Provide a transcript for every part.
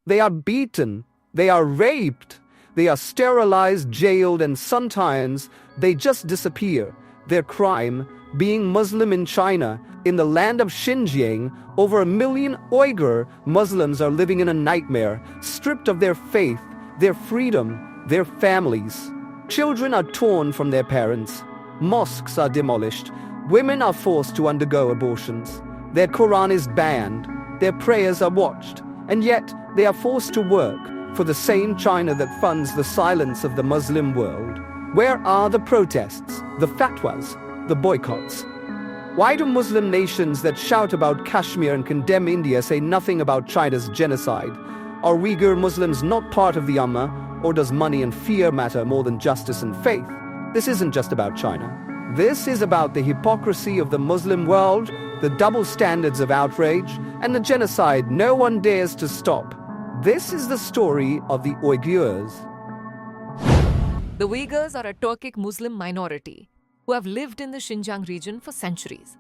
They are beaten, they are raped, they are sterilized, jailed, and sometimes they just disappear. Their crime, being Muslim in China, in the land of Xinjiang, over 1 million Uyghur Muslims are living in a nightmare, stripped of their faith, their freedom, their families. Children are torn from their parents. Mosques are demolished. Women are forced to undergo abortions. Their Quran is banned. Their prayers are watched. And yet, they are forced to work for the same China that funds the silence of the Muslim world. Where are the protests, the fatwas, the boycotts? Why do Muslim nations that shout about Kashmir and condemn India say nothing about China's genocide? Are Uyghur Muslims not part of the Ummah, or does money and fear matter more than justice and faith? This isn't just about China. This is about the hypocrisy of the Muslim world, the double standards of outrage, and the genocide no one dares to stop. This is the story of the Uyghurs. The Uyghurs are a Turkic Muslim minority who have lived in the Xinjiang region for centuries,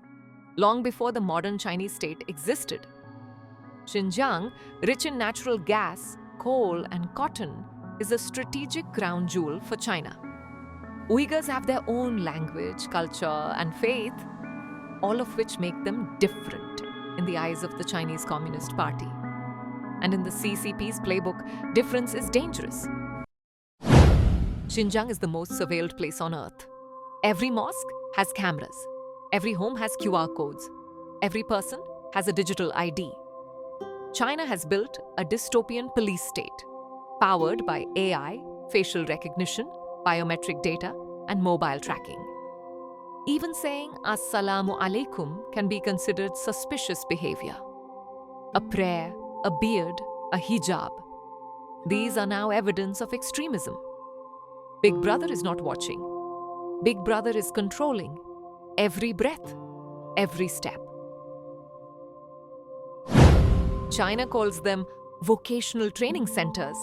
long before the modern Chinese state existed. Xinjiang, rich in natural gas, coal, and cotton, is a strategic crown jewel for China. Uyghurs have their own language, culture, and faith, all of which make them different in the eyes of the Chinese Communist Party. And in the CCP's playbook, difference is dangerous. Xinjiang is the most surveilled place on earth. Every mosque has cameras. Every home has QR codes. Every person has a digital ID. China has built a dystopian police state, powered by AI, facial recognition, biometric data, and mobile tracking. Even saying Assalamu alaikum can be considered suspicious behavior. A prayer, a beard, a hijab. These are now evidence of extremism. Big Brother is not watching. Big Brother is controlling every breath, every step. China calls them vocational training centers,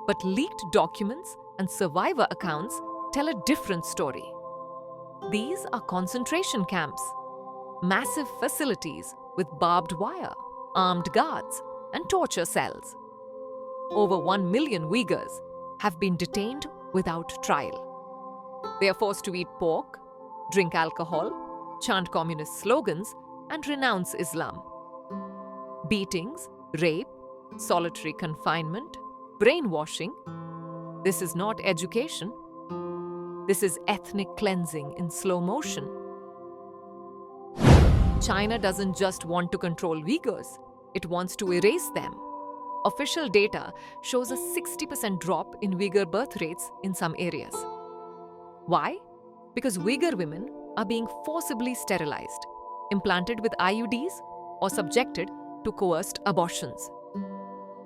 but leaked documents and survivor accounts tell a different story. These are concentration camps, massive facilities with barbed wire, armed guards, and torture cells. Over 1 million Uyghurs have been detained without trial. They are forced to eat pork, drink alcohol, chant communist slogans, and renounce Islam. Beatings, rape, solitary confinement, brainwashing. This is not education. This is ethnic cleansing in slow motion. China doesn't just want to control Uyghurs, it wants to erase them. Official data shows a 60% drop in Uyghur birth rates in some areas. Why? Because Uyghur women are being forcibly sterilized, implanted with IUDs, or subjected to coerced abortions.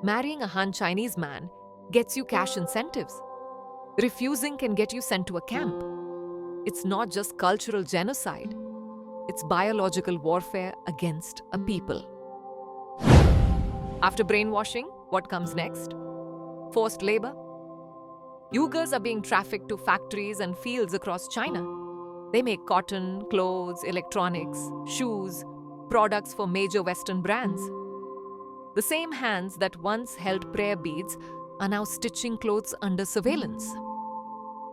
Marrying a Han Chinese man gets you cash incentives. Refusing can get you sent to a camp. It's not just cultural genocide, it's biological warfare against a people. After brainwashing, what comes next? Forced labor. Uyghurs are being trafficked to factories and fields across China. They make cotton, clothes, electronics, shoes, products for major Western brands. The same hands that once held prayer beads are now stitching clothes under surveillance.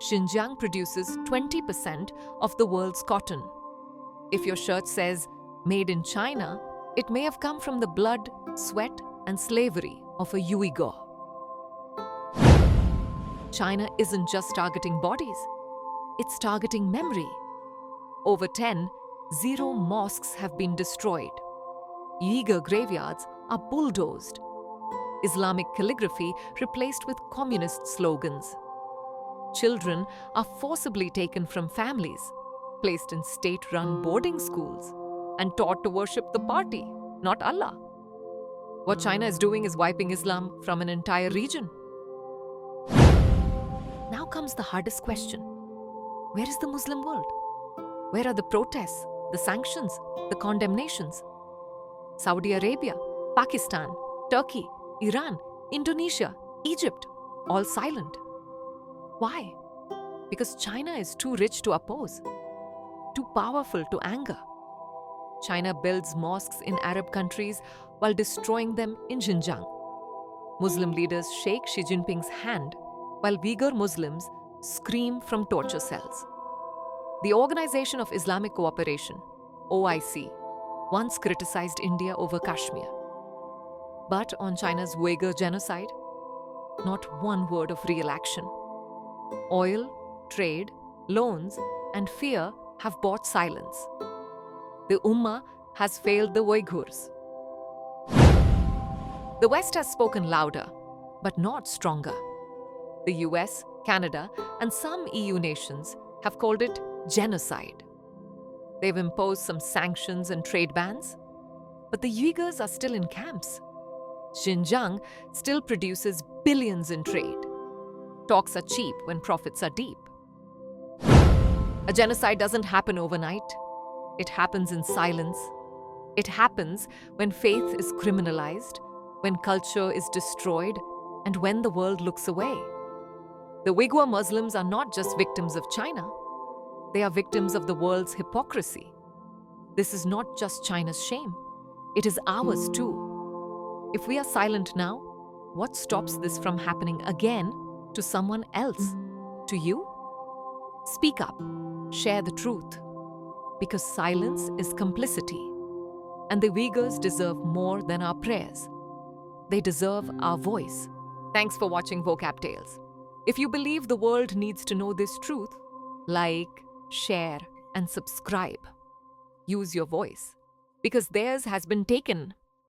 Xinjiang produces 20% of the world's cotton. If your shirt says, "Made in China," it may have come from the blood, sweat, and slavery of a Uyghur. China isn't just targeting bodies, it's targeting memory. Over 0 mosques have been destroyed. Uyghur graveyards are bulldozed. Islamic calligraphy replaced with communist slogans. Children are forcibly taken from families, placed in state-run boarding schools, and taught to worship the party, not Allah. What China is doing is wiping Islam from an entire region. Now comes the hardest question. Where is the Muslim world? Where are the protests, the sanctions, the condemnations? Saudi Arabia, Pakistan, Turkey, Iran, Indonesia, Egypt, all silent. Why? Because China is too rich to oppose, too powerful to anger. China builds mosques in Arab countries while destroying them in Xinjiang. Muslim leaders shake Xi Jinping's hand while Uyghur Muslims scream from torture cells. The Organization of Islamic Cooperation, OIC, once criticized India over Kashmir. But on China's Uyghur genocide, not one word of real action. Oil, trade, loans, and fear have bought silence. The Ummah has failed the Uyghurs. The West has spoken louder, but not stronger. The US, Canada, and some EU nations have called it genocide. They've imposed some sanctions and trade bans, but the Uyghurs are still in camps. Xinjiang still produces billions in trade. Talks are cheap when profits are deep. A genocide doesn't happen overnight. It happens in silence. It happens when faith is criminalized, when culture is destroyed, and when the world looks away. The Uyghur Muslims are not just victims of China. They are victims of the world's hypocrisy. This is not just China's shame. It is ours too. If we are silent now, what stops this from happening again to someone else? To you? Speak up. Share the truth. Because silence is complicity. And the Uyghurs deserve more than our prayers. They deserve our voice. Thanks for watching Vocab Tales. If you believe the world needs to know this truth, like, share, and subscribe. Use your voice. Because theirs has been taken.